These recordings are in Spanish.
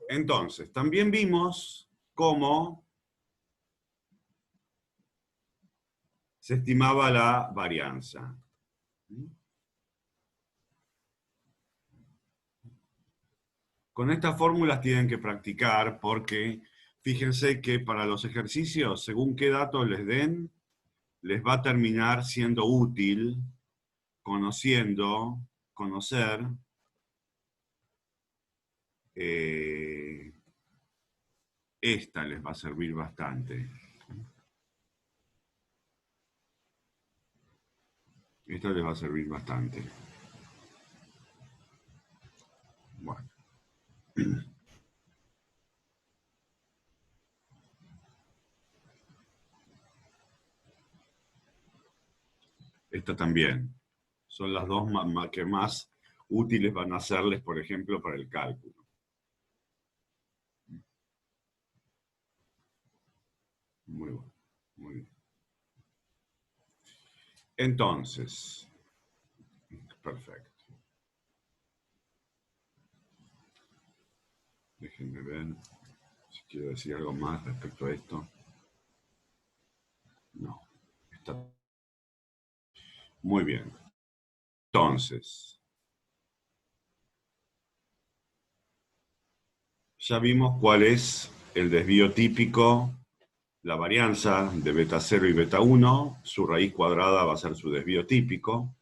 Entonces, también vimos cómo se estimaba la varianza. Con estas fórmulas tienen que practicar porque fíjense que para los ejercicios, según qué datos les den, les va a terminar siendo útil conocer esta les va a servir bastante. Esta les va a servir bastante. Bueno. Esta también. Son las dos que más útiles van a serles, por ejemplo, para el cálculo. Muy bueno, muy bien. Entonces, perfecto. Déjenme ver si quiero decir algo más respecto a esto. No, está muy bien. Entonces, ya vimos cuál es el desvío típico, la varianza de beta 0 y beta 1, su raíz cuadrada va a ser su desvío típico.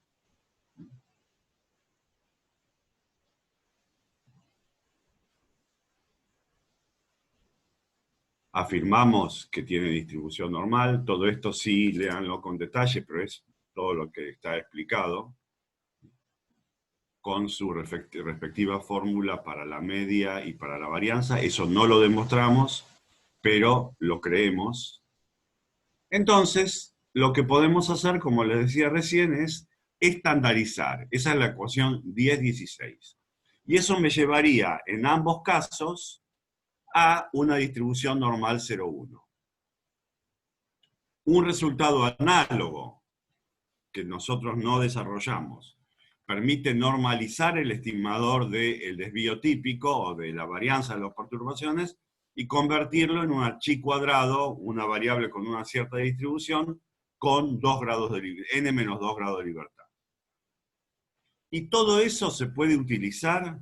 Afirmamos que tiene distribución normal, todo esto sí, léanlo con detalle, pero es todo lo que está explicado, con su respectiva fórmula para la media y para la varianza. Eso no lo demostramos, pero lo creemos. Entonces, lo que podemos hacer, como les decía recién, es estandarizar. Esa es la ecuación 10-16. Y eso me llevaría, en ambos casos, a una distribución normal 0,1. Un resultado análogo que nosotros no desarrollamos permite normalizar el estimador del desvío típico o de la varianza de las perturbaciones y convertirlo en un chi cuadrado, una variable con una cierta distribución, con 2 grados de n menos 2 grados de libertad. Y todo eso se puede utilizar.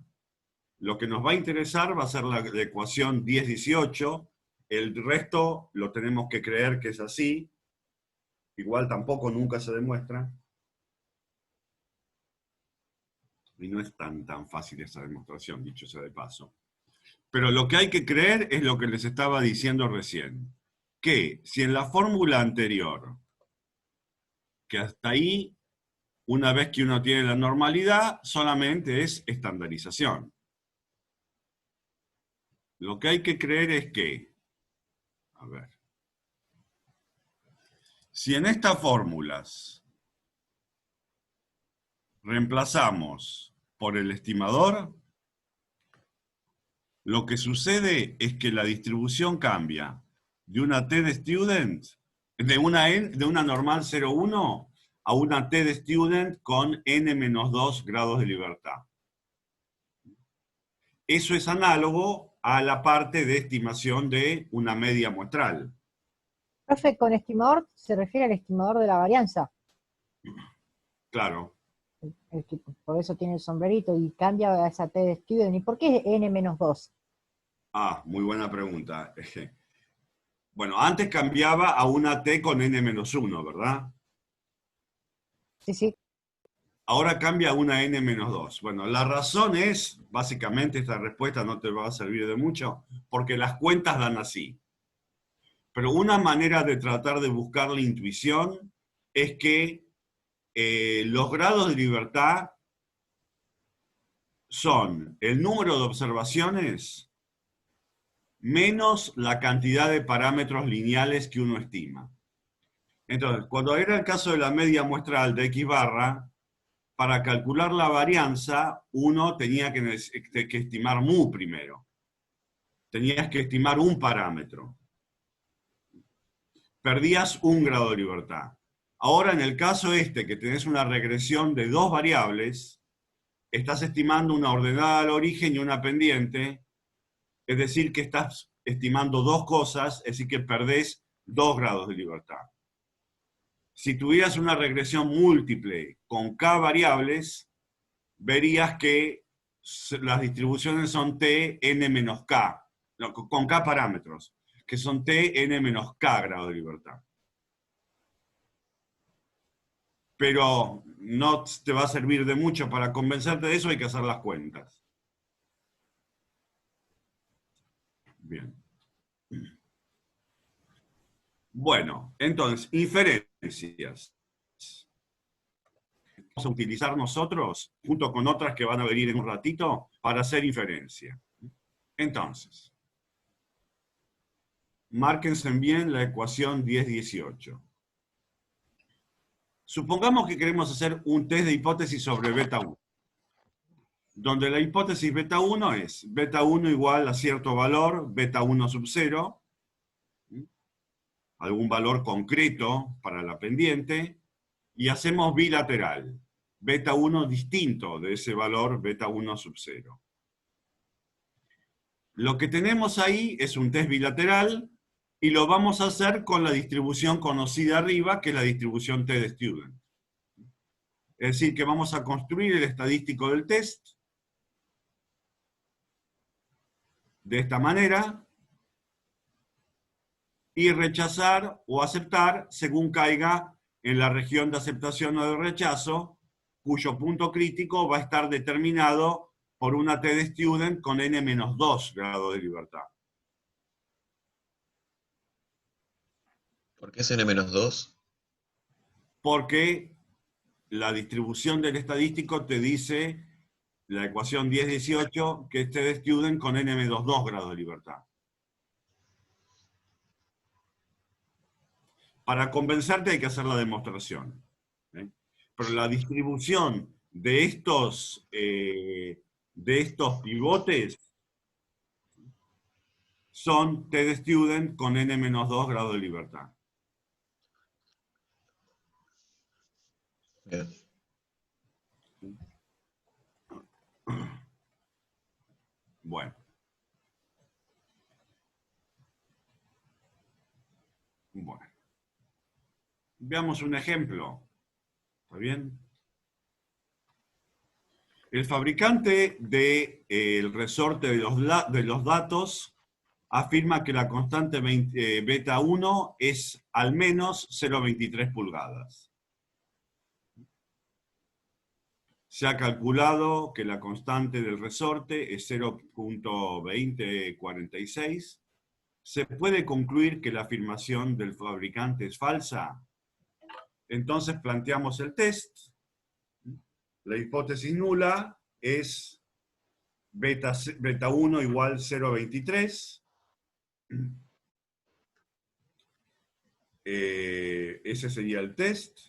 Lo que nos va a interesar va a ser la ecuación 10-18, el resto lo tenemos que creer que es así, igual tampoco nunca se demuestra, y no es tan fácil esa demostración, dicho sea de paso. Pero lo que hay que creer es lo que les estaba diciendo recién, que si en la fórmula anterior, que hasta ahí, una vez que uno tiene la normalidad, solamente es estandarización. Lo que hay que creer es que, a ver, si en estas fórmulas reemplazamos por el estimador, lo que sucede es que la distribución cambia de una T de student, de una normal 0,1 a una T de student con n-2 grados de libertad. Eso es análogo a la parte de estimación de una media muestral. Profe, con estimador se refiere al estimador de la varianza. Claro. Por eso tiene el sombrerito y cambia a esa T de student. ¿Y por qué n-2? Ah, muy buena pregunta. Bueno, antes cambiaba a una T con n-1, ¿verdad? Sí, sí. Ahora cambia a una n-2. Bueno, la razón es, básicamente esta respuesta no te va a servir de mucho, porque las cuentas dan así. Pero una manera de tratar de buscar la intuición es que los grados de libertad son el número de observaciones menos la cantidad de parámetros lineales que uno estima. Entonces, cuando era el caso de la media muestral de X barra, para calcular la varianza, uno tenía que estimar mu primero. Tenías que estimar un parámetro. Perdías un grado de libertad. Ahora, en el caso este, que tenés una regresión de 2 variables, estás estimando una ordenada al origen y una pendiente, Es decir, que estás estimando dos cosas, es decir, que perdés 2 grados de libertad. Si tuvieras una regresión múltiple con k variables, verías que las distribuciones son t n menos k, con k parámetros, que son t n menos k grados de libertad. Pero no te va a servir de mucho para convencerte de eso, hay que hacer las cuentas. Bien. Bueno, entonces, inferencias. Vamos a utilizar nosotros, junto con otras que van a venir en un ratito, para hacer inferencia. Entonces, márquense bien la ecuación 10-18. Supongamos que queremos hacer un test de hipótesis sobre beta 1, donde la hipótesis beta 1 es beta 1 igual a cierto valor, beta 1 sub 0, algún valor concreto para la pendiente, y hacemos bilateral, beta 1 distinto de ese valor beta 1 sub 0. Lo que tenemos ahí es un test bilateral y lo vamos a hacer con la distribución conocida arriba, que es la distribución t de student. Es decir, que vamos a construir el estadístico del test de esta manera y rechazar o aceptar según caiga en la región de aceptación o de rechazo, cuyo punto crítico va a estar determinado por una t de student con n-2 grados de libertad. ¿Por qué es n-2? Porque la distribución del estadístico te dice, la ecuación 10-18, que es t de student con n-2 grados de libertad. Para convencerte hay que hacer la demostración. Pero la distribución de estos pivotes son t de student con n-2 grados de libertad. Bien. Bueno. Bueno. Veamos un ejemplo. ¿Está bien? El fabricante del resorte de los datos afirma que la constante beta 1 es al menos 0,23 pulgadas. Se ha calculado que la constante del resorte es 0,2046. ¿Se puede concluir que la afirmación del fabricante es falsa? Entonces planteamos el test. La hipótesis nula es beta 1 igual 0,23. Ese sería el test.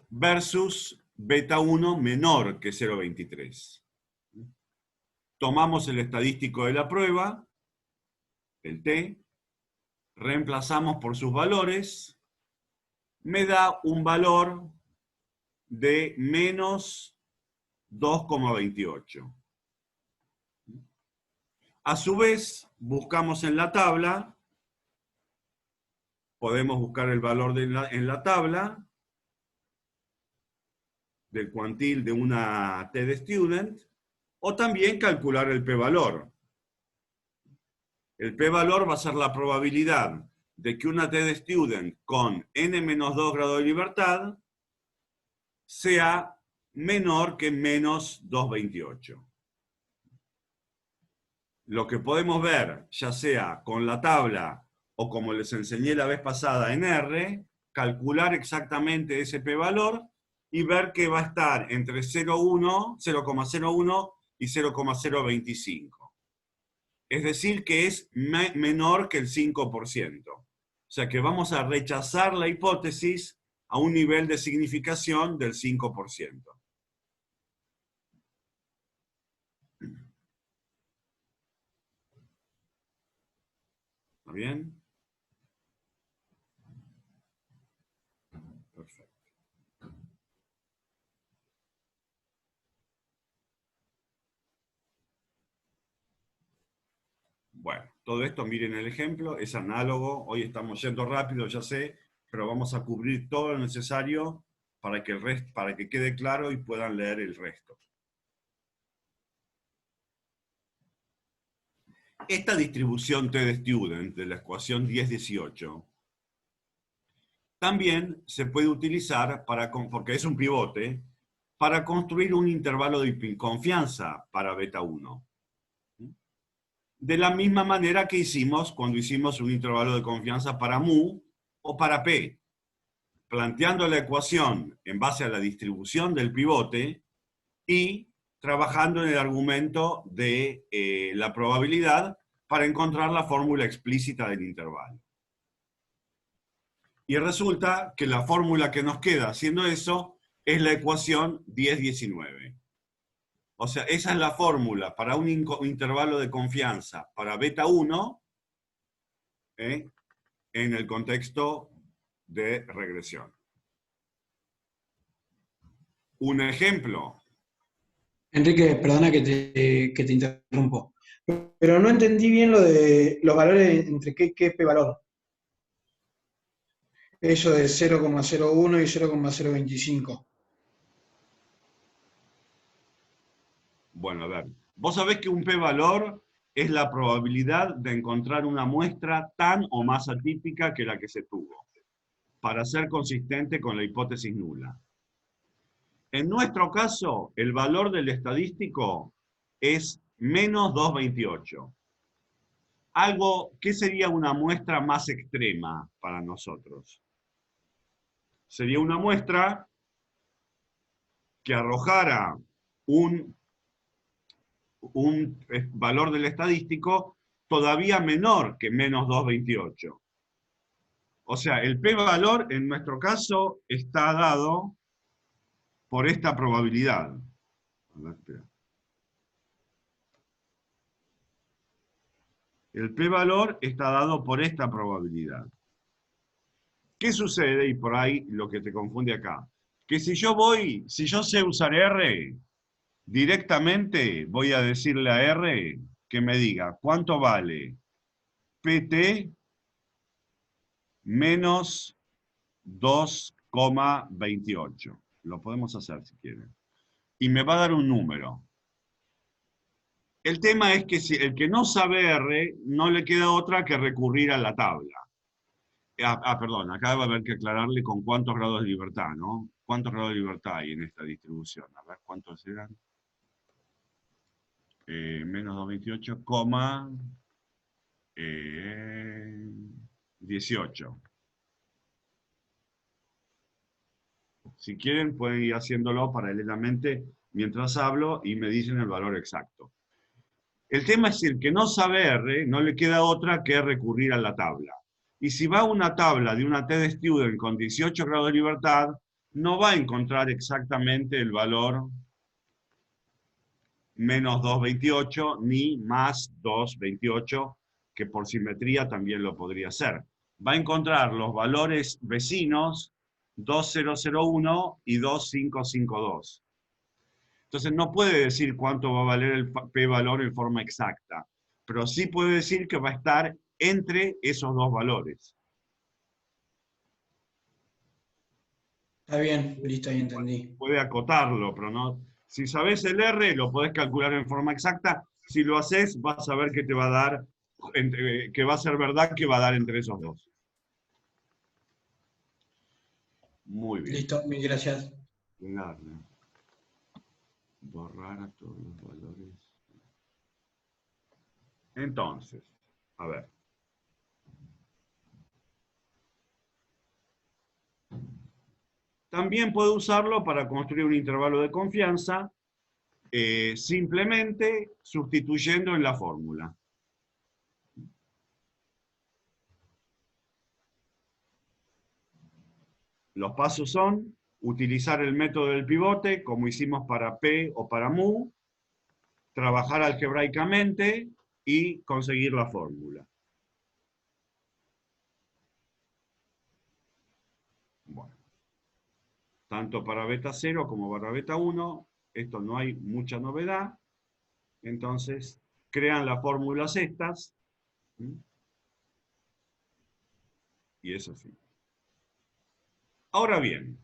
Versus beta 1 menor que 0,23. Tomamos el estadístico de la prueba, el t, reemplazamos por sus valores, me da un valor de menos 2,28. A su vez, buscamos en la tabla, podemos buscar el valor en la tabla del cuantil de una t de student, o también calcular el p-valor. El p-valor va a ser la probabilidad de que una t de student con n-2 grados de libertad sea menor que menos 2,28. Lo que podemos ver, ya sea con la tabla o como les enseñé la vez pasada en R, calcular exactamente ese p-valor y ver que va a estar entre 0,01 y 0,025. Es decir, que es menor que el 5%. O sea que vamos a rechazar la hipótesis a un nivel de significación del 5%. ¿Está bien? Perfecto. Todo esto, miren el ejemplo, es análogo. Hoy estamos yendo rápido, ya sé, pero vamos a cubrir todo lo necesario para que, para que quede claro y puedan leer el resto. Esta distribución T de student de la ecuación 10-18 también se puede utilizar, porque es un pivote, para construir un intervalo de confianza para beta 1. De la misma manera que hicimos cuando hicimos un intervalo de confianza para mu o para p, planteando la ecuación en base a la distribución del pivote y trabajando en el argumento de la probabilidad para encontrar la fórmula explícita del intervalo. Y resulta que la fórmula que nos queda haciendo eso es la ecuación 10-19. O sea, esa es la fórmula para un intervalo de confianza para beta 1 en el contexto de regresión. Un ejemplo. Enrique, perdona que te interrumpo. Pero no entendí bien lo de los valores entre qué p-valor. Eso de 0,01 y 0,025. Bueno, a ver. Vos sabés que un p-valor es la probabilidad de encontrar una muestra tan o más atípica que la que se tuvo, para ser consistente con la hipótesis nula. En nuestro caso, el valor del estadístico es menos 2,28. ¿Qué sería una muestra más extrema para nosotros? Sería una muestra que arrojara un valor del estadístico todavía menor que menos 2,28. O sea, el p-valor en nuestro caso está dado por esta probabilidad. A ver, espera. El p-valor está dado por esta probabilidad. ¿Qué sucede? Y por ahí lo que te confunde acá. Que si yo sé usar R, directamente voy a decirle a R que me diga cuánto vale PT menos 2,28. Lo podemos hacer si quieren. Y me va a dar un número. El tema es que si el que no sabe R, no le queda otra que recurrir a la tabla. Perdón, acá va a haber que aclararle con cuántos grados de libertad, ¿no? ¿Cuántos grados de libertad hay en esta distribución? A ver, ¿cuántos eran? Menos 2,28, 18. Si quieren, pueden ir haciéndolo paralelamente mientras hablo y me dicen el valor exacto. El tema es que el que no sabe R, no le queda otra que recurrir a la tabla. Y si va a una tabla de una T de student con 18 grados de libertad, no va a encontrar exactamente el valor menos 2,28 ni más 2,28, que por simetría también lo podría ser. Va a encontrar los valores vecinos 2,001 y 2,552. Entonces no puede decir cuánto va a valer el p-valor en forma exacta, pero sí puede decir que va a estar entre esos dos valores. Está bien, listo, ahí entendí. Puede acotarlo, pero no. Si sabes el R, lo podés calcular en forma exacta. Si lo haces, vas a ver que te va a dar, que va a ser verdad que va a dar entre esos dos. Muy bien. Listo, mil gracias. Borrar a todos los valores. Entonces, a ver. También puedo usarlo para construir un intervalo de confianza, simplemente sustituyendo en la fórmula. Los pasos son utilizar el método del pivote, como hicimos para P o para mu, trabajar algebraicamente y conseguir la fórmula. Bueno. Tanto para beta 0 como para beta 1, esto no hay mucha novedad. Entonces, crean las fórmulas estas ¿Mm? Y es así. Ahora bien,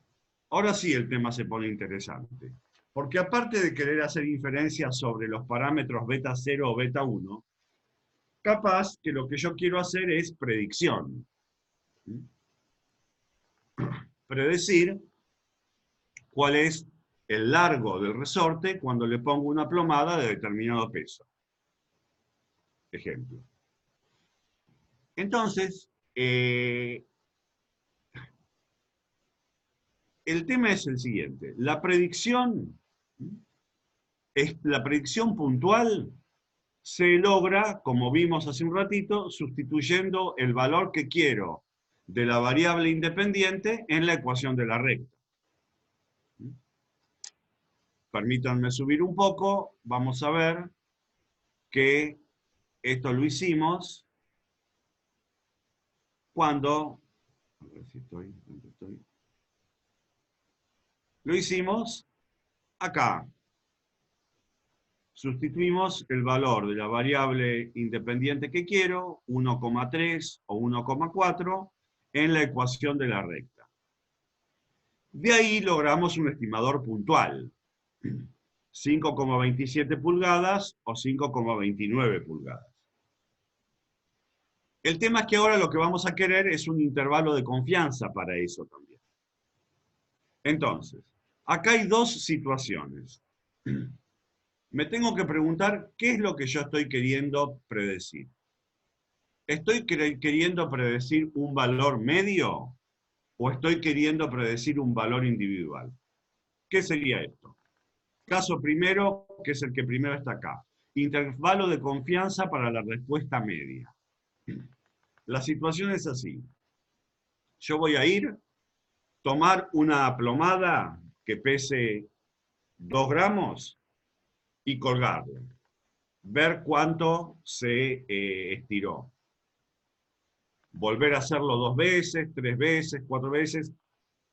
ahora sí el tema se pone interesante. Porque aparte de querer hacer inferencias sobre los parámetros beta 0 o beta 1, capaz que lo que yo quiero hacer es predicción. ¿Mm? Predecir cuál es el largo del resorte cuando le pongo una plomada de determinado peso. Ejemplo. Entonces, el tema es el siguiente. La predicción puntual se logra, como vimos hace un ratito, sustituyendo el valor que quiero de la variable independiente en la ecuación de la recta. Permítanme subir un poco, vamos a ver que esto lo hicimos cuando, a ver si estoy, ¿dónde estoy? Lo hicimos acá. Sustituimos el valor de la variable independiente que quiero, 1,3 o 1,4, en la ecuación de la recta. De ahí logramos un estimador puntual, 5,27 pulgadas o 5,29 pulgadas. El tema es que ahora lo que vamos a querer es un intervalo de confianza para eso también. Entonces, acá hay dos situaciones. Me tengo que preguntar qué es lo que yo estoy queriendo predecir. ¿Estoy queriendo predecir un valor medio o estoy queriendo predecir un valor individual? ¿Qué sería esto? Caso primero, que es el que primero está acá. Intervalo de confianza para la respuesta media. La situación es así. Yo voy a ir, tomar una plomada que pese 2 gramos y colgarla. Ver cuánto se estiró. Volver a hacerlo 2 veces, 3 veces, 4 veces,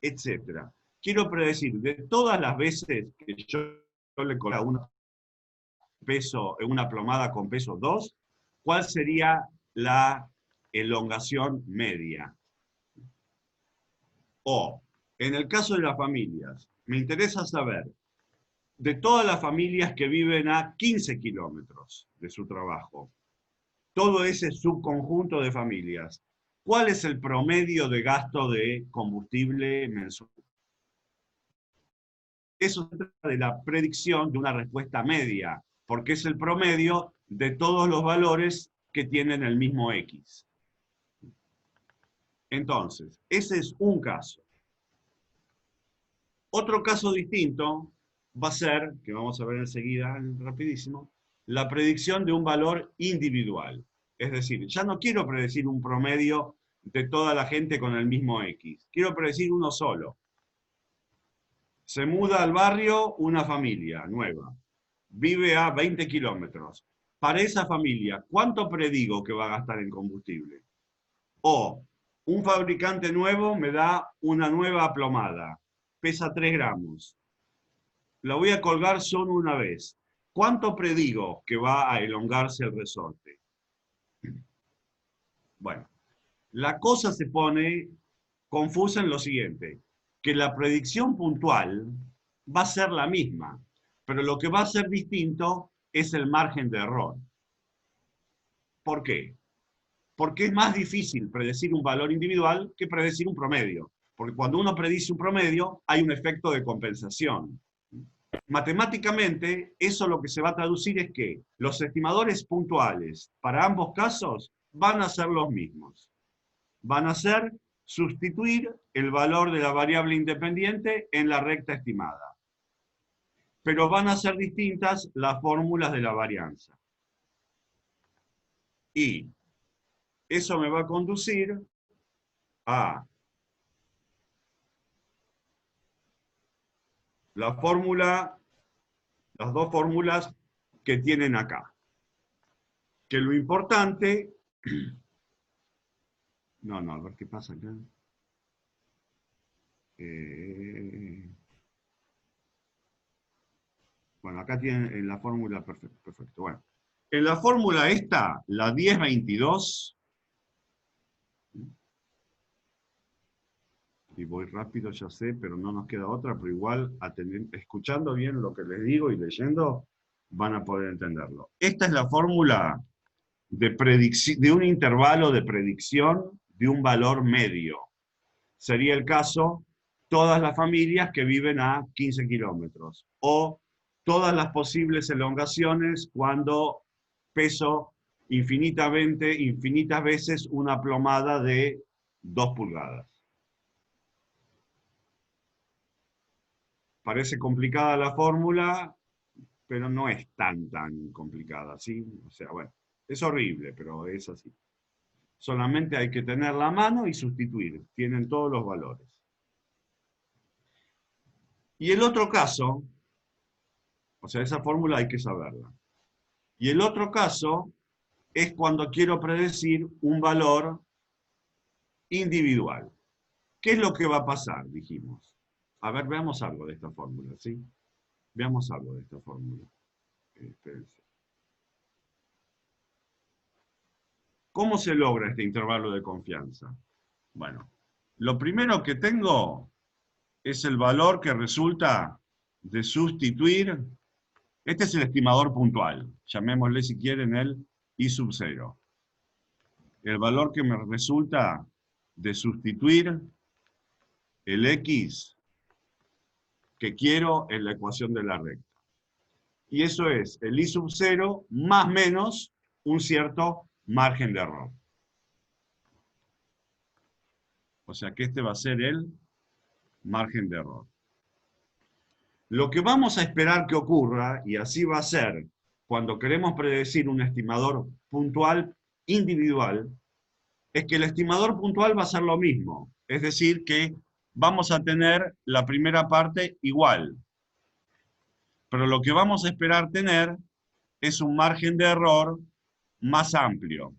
etc. Quiero predecir, de todas las veces que yo le colgaba una plomada con peso 2, ¿cuál sería la elongación media? O, en el caso de las familias, me interesa saber, de todas las familias que viven a 15 kilómetros de su trabajo, todo ese subconjunto de familias, ¿cuál es el promedio de gasto de combustible mensual? Eso se trata de la predicción de una respuesta media, porque es el promedio de todos los valores que tienen el mismo X. Entonces, ese es un caso. Otro caso distinto va a ser, que vamos a ver enseguida, rapidísimo, la predicción de un valor individual. Es decir, ya no quiero predecir un promedio de toda la gente con el mismo X. Quiero predecir uno solo. Se muda al barrio una familia nueva. Vive a 20 kilómetros. Para esa familia, ¿cuánto predigo que va a gastar en combustible? O un fabricante nuevo me da una nueva plomada. Pesa 3 gramos. La voy a colgar solo una vez. ¿Cuánto predigo que va a elongarse el resorte? Bueno, la cosa se pone confusa en lo siguiente, que la predicción puntual va a ser la misma, pero lo que va a ser distinto es el margen de error. ¿Por qué? Porque es más difícil predecir un valor individual que predecir un promedio. Porque cuando uno predice un promedio, hay un efecto de compensación. Matemáticamente, eso lo que se va a traducir es que los estimadores puntuales para ambos casos van a ser los mismos. Van a ser sustituir el valor de la variable independiente en la recta estimada. Pero van a ser distintas las fórmulas de la varianza. Y eso me va a conducir a la fórmula, las dos fórmulas que tienen acá. Que lo importante... No, a ver qué pasa acá. Bueno, acá tienen la fórmula perfecto. Bueno, En la fórmula esta, la 1022, y voy rápido, ya sé, pero no nos queda otra, pero igual, escuchando bien lo que les digo y leyendo, van a poder entenderlo. Esta es la fórmula de un intervalo de predicción de un valor medio. Sería el caso todas las familias que viven a 15 kilómetros, o todas las posibles elongaciones cuando peso infinitas veces una plomada de 2 pulgadas. Parece complicada la fórmula, pero no es tan complicada, ¿sí? O sea, bueno, es horrible, pero es así. Solamente hay que tener la mano y sustituir. Tienen todos los valores. Y el otro caso, o sea, esa fórmula hay que saberla. Y el otro caso es cuando quiero predecir un valor individual. ¿Qué es lo que va a pasar? Dijimos. A ver, veamos algo de esta fórmula, ¿sí? Veamos algo de esta fórmula. Espérense. ¿Cómo se logra este intervalo de confianza? Bueno, lo primero que tengo es el valor que resulta de sustituir. Este es el estimador puntual. Llamémosle, si quieren, el I sub 0. El valor que me resulta de sustituir el X que quiero en la ecuación de la recta. Y eso es el I sub 0 más menos un cierto margen de error. O sea que este va a ser el margen de error. Lo que vamos a esperar que ocurra, y así va a ser cuando queremos predecir un estimador puntual individual, es que el estimador puntual va a ser lo mismo. Es decir, que vamos a tener la primera parte igual. Pero lo que vamos a esperar tener es un margen de error más amplio.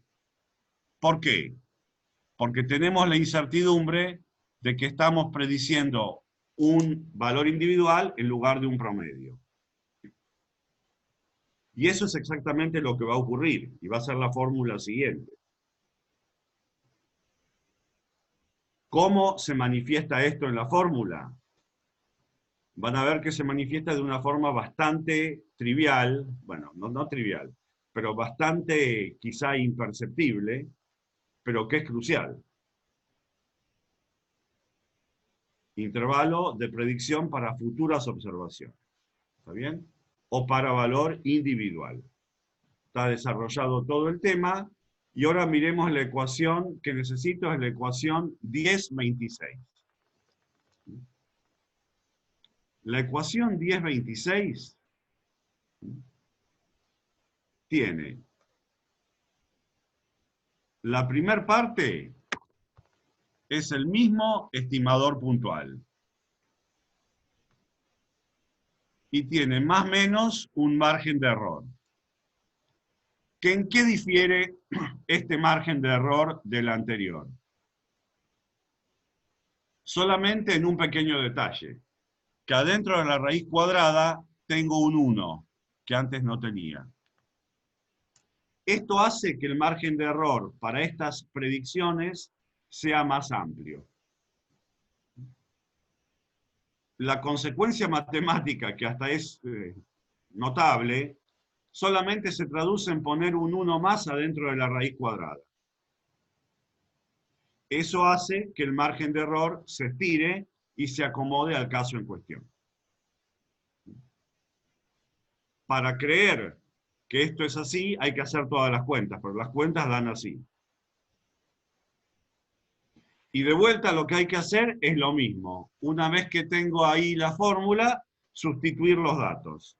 ¿Por qué? Porque tenemos la incertidumbre de que estamos prediciendo un valor individual en lugar de un promedio. Y eso es exactamente lo que va a ocurrir, y va a ser la fórmula siguiente. ¿Cómo se manifiesta esto en la fórmula? Van a ver que se manifiesta de una forma bastante trivial, bueno, no trivial, pero bastante quizá imperceptible, pero que es crucial. Intervalo de predicción para futuras observaciones. ¿Está bien? O para valor individual. Está desarrollado todo el tema, y ahora miremos la ecuación que necesito, es la ecuación 1026. La ecuación 1026 tiene la primera parte, es el mismo estimador puntual. Y tiene más o menos un margen de error. ¿En qué difiere este margen de error del anterior? Solamente en un pequeño detalle, que adentro de la raíz cuadrada tengo un 1, que antes no tenía. Esto hace que el margen de error para estas predicciones sea más amplio. La consecuencia matemática, que hasta es notable, solamente se traduce en poner un 1 más adentro de la raíz cuadrada. Eso hace que el margen de error se estire y se acomode al caso en cuestión. Para creer que esto es así, hay que hacer todas las cuentas, pero las cuentas dan así. Y de vuelta lo que hay que hacer es lo mismo. Una vez que tengo ahí la fórmula, sustituir los datos.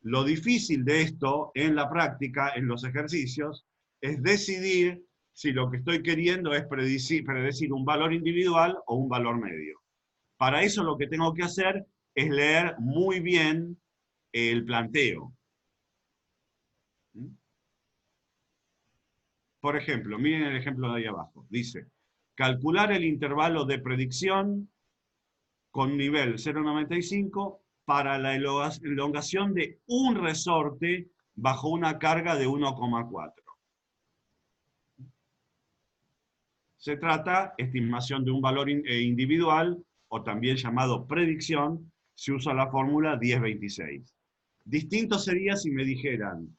Lo difícil de esto en la práctica, en los ejercicios, es decidir si lo que estoy queriendo es predecir un valor individual o un valor medio. Para eso lo que tengo que hacer es leer muy bien el planteo. Por ejemplo, miren el ejemplo de ahí abajo. Dice, calcular el intervalo de predicción con nivel 0,95 para la elongación de un resorte bajo una carga de 1,4. Se trata estimación de un valor individual, o también llamado predicción, se usa la fórmula 1026. Distinto sería si me dijeran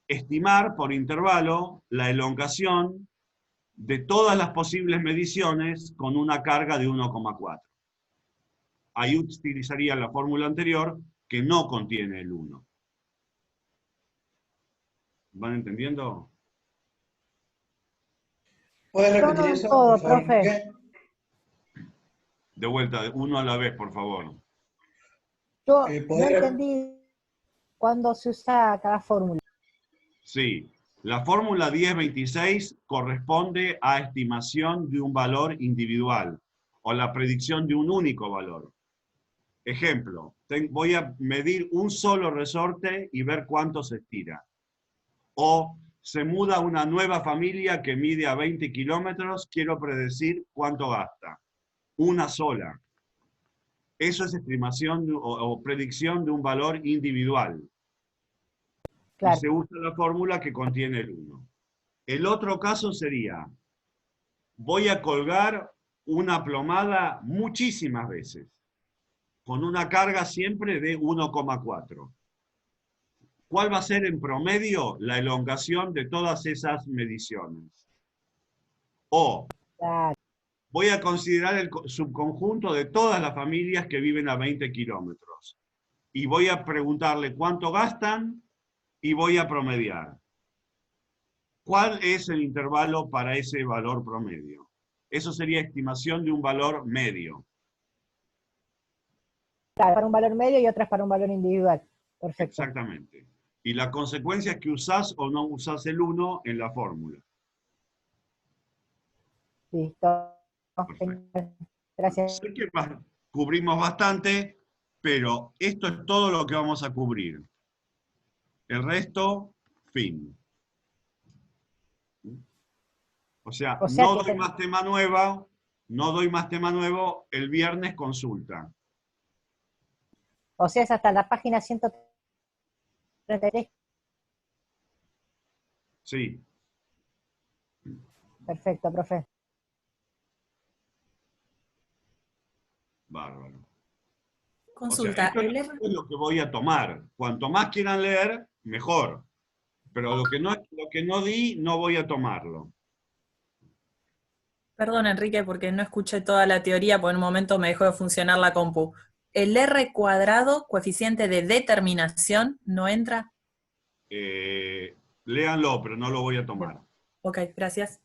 estimar por intervalo la elongación de todas las posibles mediciones con una carga de 1,4. Ahí utilizaría la fórmula anterior que no contiene el 1. ¿Van entendiendo? ¿Puedes Yo repetir no eso, todo, por favor, profe. Enrique? De vuelta, uno a la vez, por favor. Yo no ¿Podés entendí cuándo se usa cada fórmula. Sí, la fórmula 1026 corresponde a estimación de un valor individual o la predicción de un único valor. Ejemplo, voy a medir un solo resorte y ver cuánto se estira. O se muda una nueva familia que mide a 20 kilómetros, quiero predecir cuánto gasta. Una sola. Eso es estimación o predicción de un valor individual. Y Claro, se usa la fórmula que contiene el 1. El otro caso sería, voy a colgar una plomada muchísimas veces, con una carga siempre de 1,4. ¿Cuál va a ser en promedio la elongación de todas esas mediciones? O claro. voy a considerar el subconjunto de todas las familias que viven a 20 kilómetros. Y voy a preguntarle cuánto gastan y voy a promediar. ¿Cuál es el intervalo para ese valor promedio? Eso sería estimación de un valor medio. Claro, para un valor medio y otras para un valor individual. Perfecto. Exactamente. Y la consecuencia es que usás o no usás el 1 en la fórmula. Listo. Perfecto. Gracias. Sé que cubrimos bastante, pero esto es todo lo que vamos a cubrir. El resto, fin. O sea, O sea no que doy más tema nuevo, no doy más tema nuevo, el viernes consulta. o sea, es hasta la página 133. Sí, Perfecto, profe. bárbaro. O sea, Consulta, esto es lo que voy a tomar. Cuanto más quieran leer, mejor. Pero lo que no di, no voy a tomarlo. perdón Enrique porque no escuché toda la teoría, porque en un momento me dejó de funcionar la compu. ¿El R cuadrado, coeficiente de determinación, no entra? Léanlo, pero no lo voy a tomar. Ok, gracias.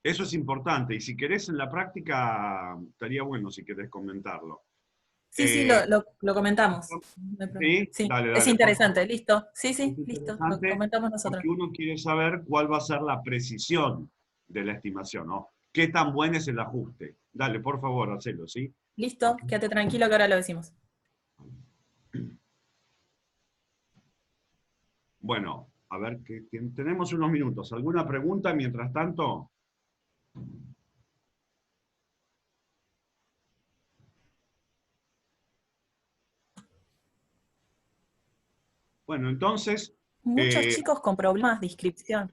Eso es importante. Y si querés en la práctica, estaría bueno si querés comentarlo. Sí, lo comentamos. No hay problema. Sí, Sí, dale, es por interesante, favor. listo. Sí, Es listo, lo interesante comentamos nosotros. porque uno quiere saber cuál va a ser la precisión de la estimación, ¿no? ¿Qué tan buen es el ajuste? Dale, por favor, hacelo, ¿sí? Listo, quédate tranquilo que ahora lo decimos. Bueno, a ver, tenemos unos minutos. ¿Alguna pregunta mientras tanto? Bueno, entonces, Muchos chicos con problemas de inscripción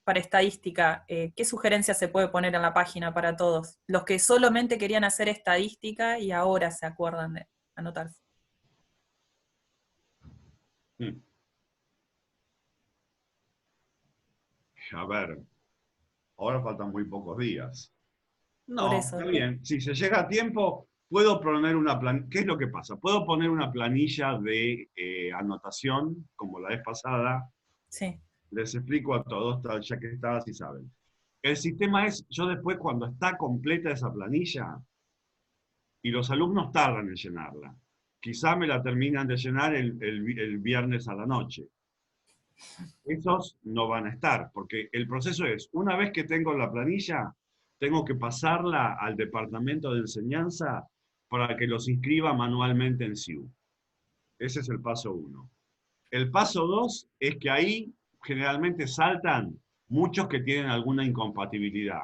para estadística, ¿qué sugerencias se puede poner en la página para todos? Los que solamente querían hacer estadística y ahora se acuerdan de anotarse. a ver, ahora faltan muy pocos días. Por No, eso. está bien. Si se llega a tiempo, puedo poner una planilla. ¿Qué es lo que pasa? Puedo poner una planilla de anotación, como la vez pasada. Sí. Les explico a todos, ya que está, si saben. El sistema es, yo después cuando está completa esa planilla, y los alumnos tardan en llenarla, quizá me la terminan de llenar el viernes a la noche. Esos no van a estar, porque el proceso es, una vez que tengo la planilla, tengo que pasarla al departamento de enseñanza para que los inscriba manualmente en SIU. Ese es el paso 1. El paso 2 es que ahí generalmente saltan muchos que tienen alguna incompatibilidad.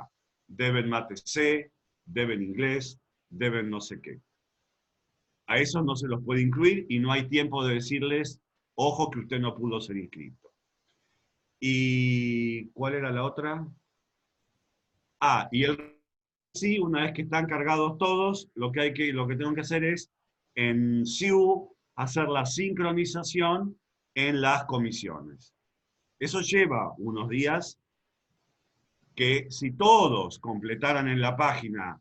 Deben mate C, deben inglés, deben no sé qué. A esos no se los puede incluir y no hay tiempo de decirles, ojo que usted no pudo ser inscrito. ¿Y cuál era la otra? Ah, y sí, una vez que están cargados todos, lo que tengo que hacer es en SIU hacer la sincronización en las comisiones. Eso lleva unos días, que si todos completaran en la página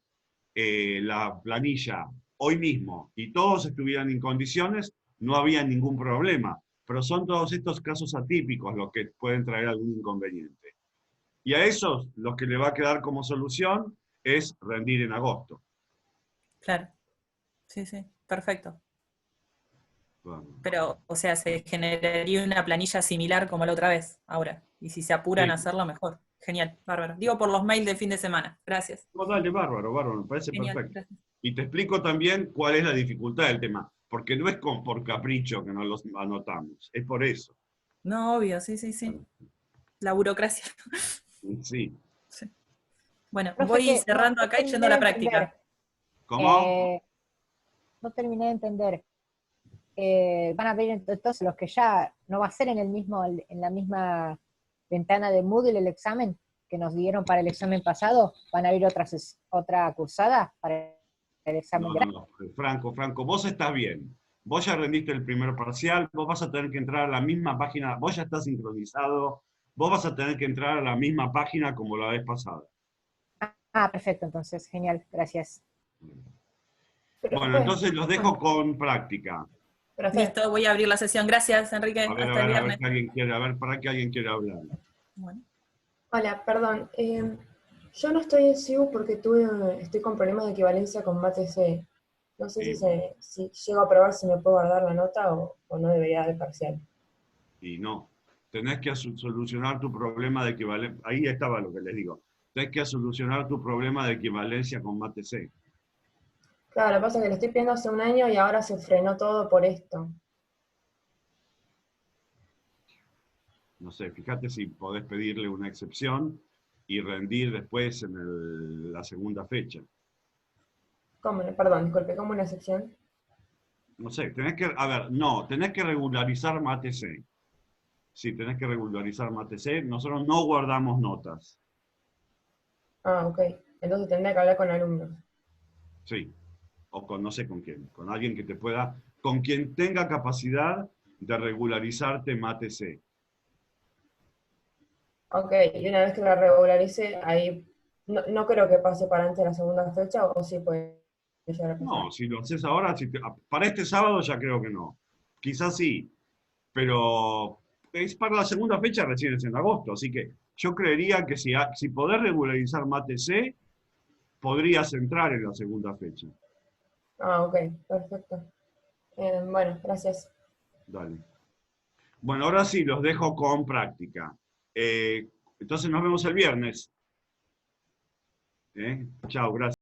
la planilla hoy mismo y todos estuvieran en condiciones, no había ningún problema. Pero son todos estos casos atípicos los que pueden traer algún inconveniente. Y a esos, lo que le va a quedar como solución es rendir en agosto. Claro. Sí, sí, perfecto. Bueno. Pero, o sea, se generaría una planilla similar como la otra vez, ahora. Y si se apuran Sí. a hacerlo, mejor. Genial, bárbaro. Digo por los mails de fin de semana. Gracias. No, dale, bárbaro, me parece Genial, perfecto. gracias. Y te explico también cuál es la dificultad del tema, porque no es por capricho que no los anotamos, es por eso. No, obvio, sí, sí, sí. La burocracia. Sí. Sí. Bueno, Profe, voy que cerrando no acá y terminé yendo a la de práctica. entender. ¿Cómo? No terminé de entender. Van a ver entonces los que ya no va a ser en la misma ventana de Moodle el examen que nos dieron para el examen pasado, van a abrir otra cursada para el examen de No, Franco, vos estás bien. Vos ya rendiste el primer parcial, vos vas a tener que entrar a la misma página, vos ya estás sincronizado, vos vas a tener que entrar a la misma página como la vez pasada. Ah, perfecto, entonces, genial, gracias. Bueno, entonces los dejo con práctica. Profe, Listo, voy a abrir la sesión. Gracias, Enrique. A ver, Hasta el a ver viernes. que alguien quiere, a ver, para que alguien quiera hablar. Bueno. hola, perdón. Yo no estoy en SIU porque estoy con problemas de equivalencia con mate C. No sé si llego a probar si me puedo guardar la nota o no debería dar el parcial. Y no, tenés que solucionar tu problema de equivalencia. Ahí estaba lo que les digo. Tenés que solucionar tu problema de equivalencia con mate C. Claro, lo que pasa es que lo estoy pidiendo hace un año y ahora se frenó todo por esto. No sé, fíjate si podés pedirle una excepción y rendir después en la segunda fecha. ¿Cómo? Perdón, disculpe, ¿cómo una excepción? No sé, tenés que regularizar mate C. Sí, tenés que regularizar mate C. Nosotros no guardamos notas. Ah, ok. Entonces tendría que hablar con alumnos. Sí. O con no sé con quién. Con alguien que te pueda, con quien tenga capacidad de regularizarte mate C. Ok, y una vez que la regularice, ahí no creo que pase para antes de la segunda fecha, o sí puede llegar a pasar. No, si lo haces ahora, para este sábado ya creo que no. Quizás sí, pero es para la segunda fecha recién es en agosto, así que yo creería que si podés regularizar mate C, podrías entrar en la segunda fecha. Ah, ok, perfecto. Bueno, gracias. Dale. Bueno, ahora sí, los dejo con práctica. Entonces nos vemos el viernes. Chao, gracias.